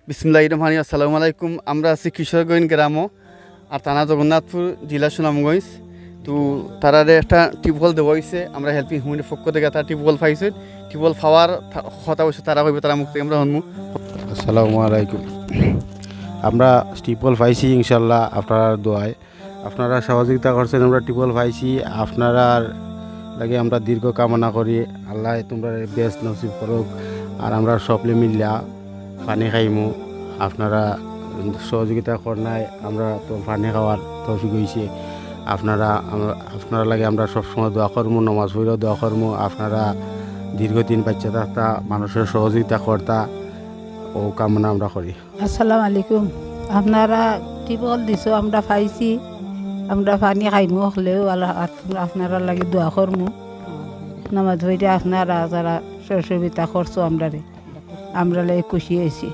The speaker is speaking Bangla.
বিসমিল্লাহির রহমানির রহিম। আসসালামু আলাইকুম। আমরা আছি কিশোরগঞ্জ গ্রাম আর থানা জগন্নাথপুর জেলা সুনামগঞ্জ। তো তারারে একটা টিউবওয়েল দেওয়া হয়েছে। আমরা হেল্পিং হিউম্যানের পক্ষ থেকে তারা টিউবওয়েল পাইছে। টিউবওয়েল পাওয়ার কথা বলছে তারা হইবে, তারা মুখ থেকে আমরা শুনবো। আসসালামু আলাইকুম। আমরা টিউবওয়েল পাইছি ইনশাল্লাহ আপনার দোয়ায়, আপনারা সহযোগিতা করছেন, আমরা টিউবওয়েল পাইছি। আপনারা লাগে আমরা দীর্ঘ কামনা করি, আল্লাহ তোমরা বেস্ট নসিব করুক। আর আমরা সবলে মিলিয়া পানি খাইমু, আপনারা সহযোগিতা করনায় আমরা তো পানি খাওয়ার তৌফিক হয়েছে। আপনারা লাগে আমরা সবসময় দোয়া করবো, নমাজ পড়েও দোয়া করবো। আপনারা দীর্ঘদিন বাচ্চা থাকতা মানুষের সহযোগিতা করতা, ও কামনা আমরা করি। আসসালামু আলাইকুম। আপনারা টিউবওয়েল দিছো, আমরা পাইছি, আমরা পানি খাইমু হলেও আপনারা লাগে দোয়া করমু, নামাজ পড়ে আপনারা যারা সহযোগিতা করছো আমরা লাগে খুশি হয়েছি।